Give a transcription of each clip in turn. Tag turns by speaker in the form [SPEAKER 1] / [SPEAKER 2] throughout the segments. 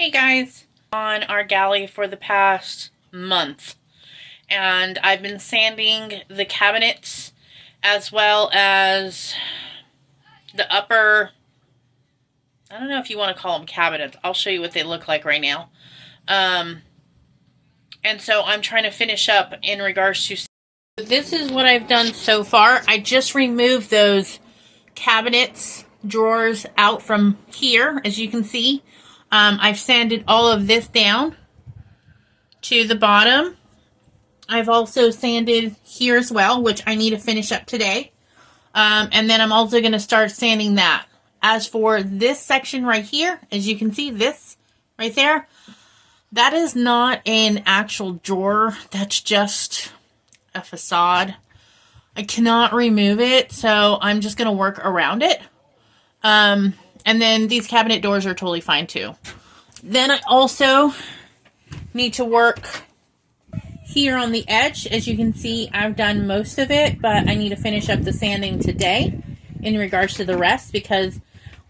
[SPEAKER 1] Hey guys, on our galley for the past month, and I've been sanding the cabinets as well as the upper, I don't know if you want to call them cabinets. I'll show you what they look like right now. And so I'm trying to finish up in regards to, this is what I've done so far. I just removed those cabinets, drawers out from here, as you can see. I've sanded all of this down to the bottom. I've also sanded here as well, which I need to finish up today. And then I'm also going to start sanding that. As for this section right here, as you can see, this right there, that is not an actual drawer. That's just a facade. I cannot remove it, so I'm just going to work around it. And then these cabinet doors are totally fine too. Then I also need to work here on the edge. As you can see, I've done most of it, but I need to finish up the sanding today in regards to the rest, because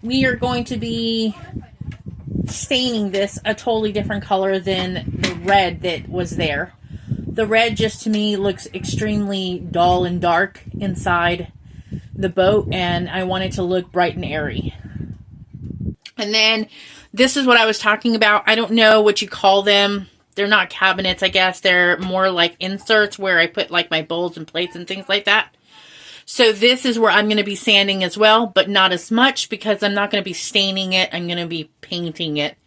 [SPEAKER 1] we are going to be staining this a totally different color than the red that was there. The red just to me looks extremely dull and dark inside the boat, and I want it to look bright and airy. And then this is what I was talking about. I don't know what you call them. They're not cabinets, I guess. They're more like inserts where I put like my bowls and plates and things like that. So this is where I'm going to be sanding as well, but not as much because I'm not going to be staining it. I'm going to be painting it,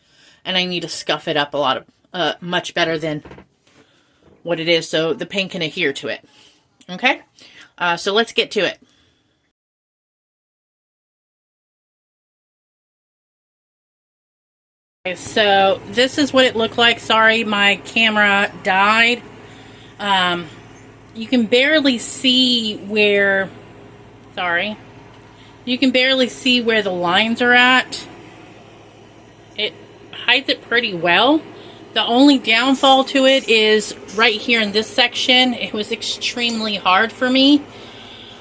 [SPEAKER 1] and I need to scuff it up a lot of much better than what it is so the paint can adhere to it. Okay? So let's get to it. Okay, so this is what it looked like. Sorry, my camera died. You can barely see where, you can barely see where the lines are at. It hides it pretty well. The only downfall to it is right here in this section. It was extremely hard for me.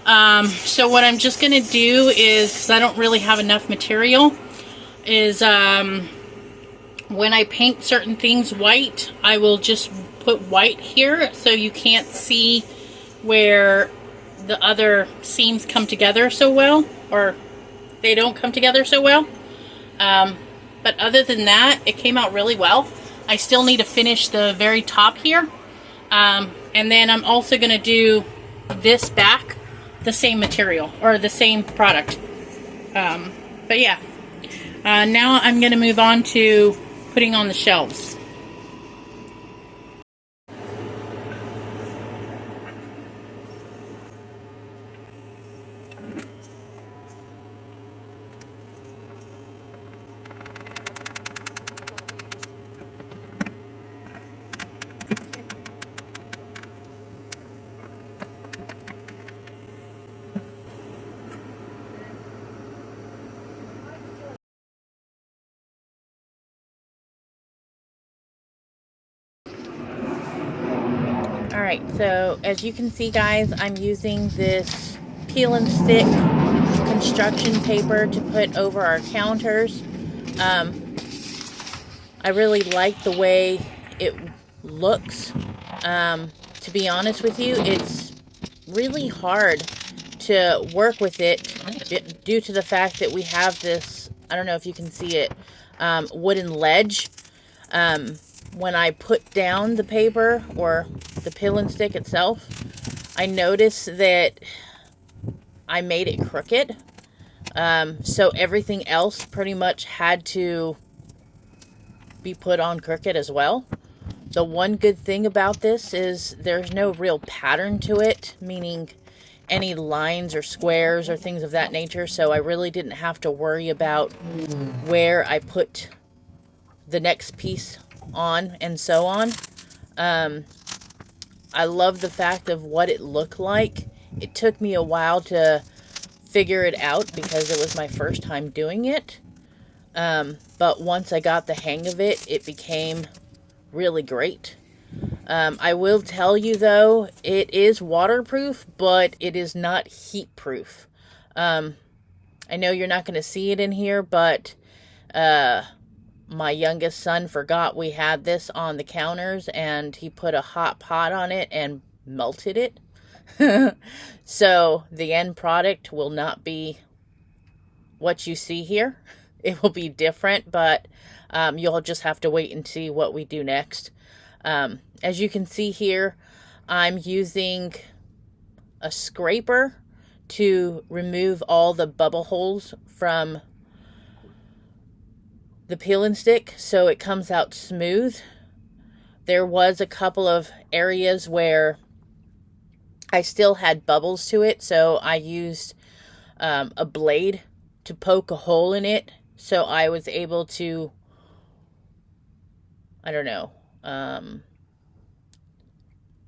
[SPEAKER 1] So what I'm just going to do is, because I don't really have enough material, is when I paint certain things white, I will just put white here so you can't see where the other seams come together so well, or they don't come together so well. But other than that, it came out really well. I still need to finish the very top here. And then I'm also going to do this back, the same material, or the same product. But yeah, now I'm going to move on to putting on the shelves. Alright, so as you can see, guys, I'm using this peel and stick construction paper to put over our counters. I really like the way it looks. To be honest with you, it's really hard to work with it due to the fact that we have this, I don't know if you can see it, wooden ledge. When I put down the paper or the peel and stick itself, I noticed that I made it crooked. So everything else pretty much had to be put on crooked as well. The one good thing about this is there's no real pattern to it, meaning any lines or squares or things of that nature. So I really didn't have to worry about where I put the next piece on and so on. I love the fact of what it looked like. It took me a while to figure it out because it was my first time doing it. But once I got the hang of it, it became really great. I will tell you though, it is waterproof, but it is not heat proof. I know you're not going to see it in here, but My youngest son forgot we had this on the counters, and he put a hot pot on it and melted it. So the end product will not be what you see here. It will be different, but you'll just have to wait and see what we do next. As you can see here, I'm using a scraper to remove all the bubble holes from the peel and stick so it comes out smooth. There was a couple of areas where I still had bubbles to it, so I used a blade to poke a hole in it, so I was able to, I don't know,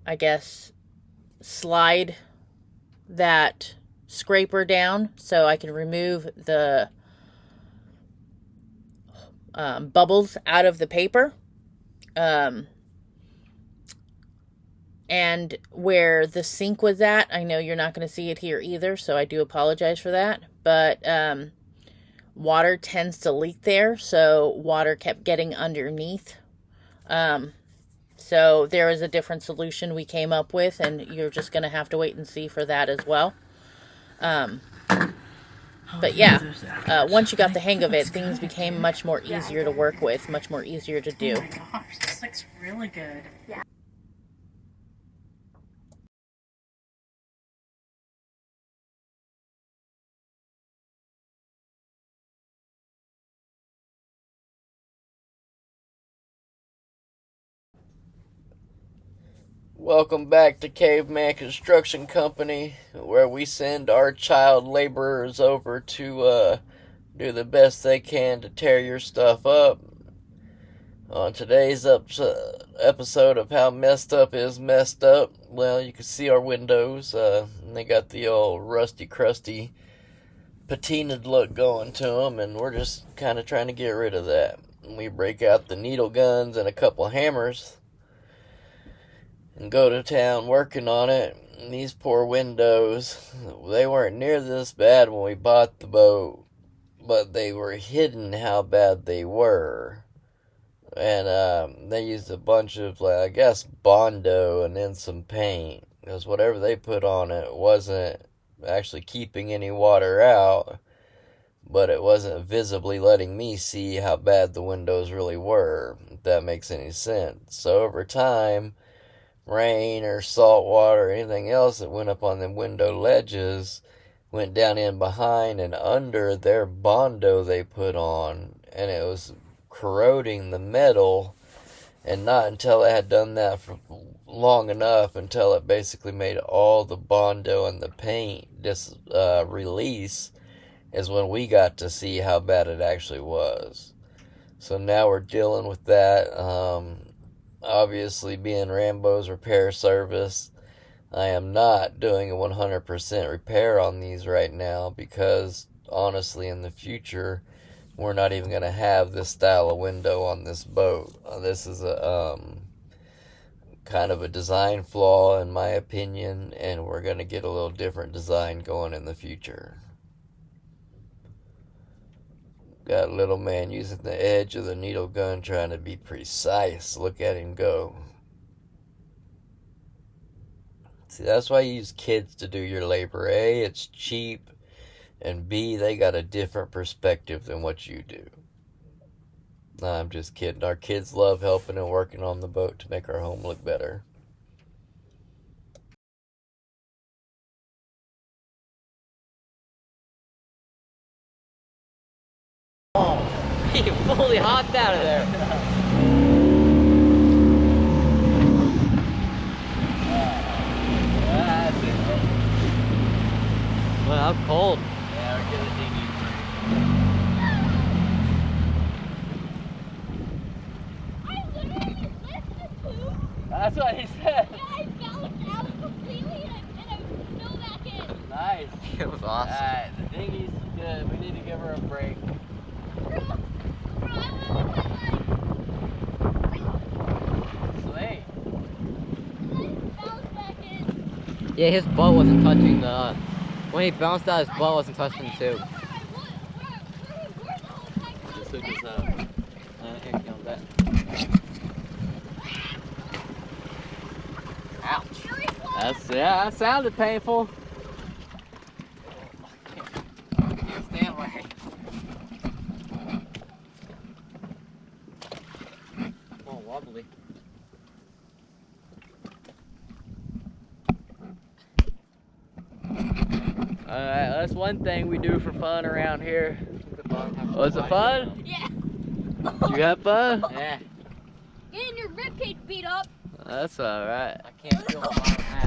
[SPEAKER 1] I guess slide that scraper down so I can remove the bubbles out of the paper. And where the sink was at, I know you're not going to see it here either, so I do apologize for that. But water tends to leak there, so water kept getting underneath. So there is a different solution we came up with, and you're just going to have to wait and see for that as well. But yeah, once you got the hang of it, things became much more easier to work with, much more easier to do.
[SPEAKER 2] Oh my gosh, this looks really good. Yeah.
[SPEAKER 3] Welcome back to Caveman Construction Company, where we send our child laborers over to do the best they can to tear your stuff up. On today's episode of How Messed Up Is Messed Up, well, you can see our windows. They got the old rusty, crusty, patinaed look going to them, and we're just kind of trying to get rid of that. We break out the needle guns and a couple hammers and go to town working on it. And these poor windows, they weren't near this bad when we bought the boat, but they were hidden how bad they were. And they used a bunch of, I guess, Bondo and then some paint, because whatever they put on it wasn't actually keeping any water out, but it wasn't visibly letting me see how bad the windows really were, if that makes any sense. So over time, rain or salt water or anything else that went up on them window ledges went down in behind and under their Bondo they put on, and it was corroding the metal. And not until it had done that for long enough, until it basically made all the Bondo and the paint release, is when we got to see how bad it actually was. So now we're dealing with that. Obviously, being Rambo's repair service, I am not doing a 100% repair on these right now, because honestly, in the future, we're not even going to have this style of window on this boat. This is a kind of a design flaw, in my opinion, and we're going to get a little different design going in the future. Got a little man using the edge of the needle gun trying to be precise. Look at him go. See, that's why you use kids to do your labor. A, it's cheap, and B, they got a different perspective than what you do. Nah, I'm just kidding. Our kids love helping and working on the boat to make our home look better.
[SPEAKER 4] He fully hopped out of there. Well, how cold.
[SPEAKER 3] Yeah, we're getting a dinghy.
[SPEAKER 5] I literally lifted the tube.
[SPEAKER 3] That's what he said.
[SPEAKER 5] And I bounced out completely and I fell back in.
[SPEAKER 3] Nice.
[SPEAKER 4] It was awesome.
[SPEAKER 3] Alright, the dinghy's good. We need to give her a break. Sweet.
[SPEAKER 4] Yeah, his butt wasn't touching the... When he bounced out, his butt wasn't touching the tube.
[SPEAKER 3] Just hook us up.
[SPEAKER 4] That. Ouch. Yeah, that sounded painful. Can't stay away. Oh, wobbly. Alright, that's one thing we do for fun around here. Was it fun?
[SPEAKER 5] Yeah.
[SPEAKER 4] Did you have fun? Yeah.
[SPEAKER 5] Getting your ribcage beat up.
[SPEAKER 4] That's alright. I can't feel my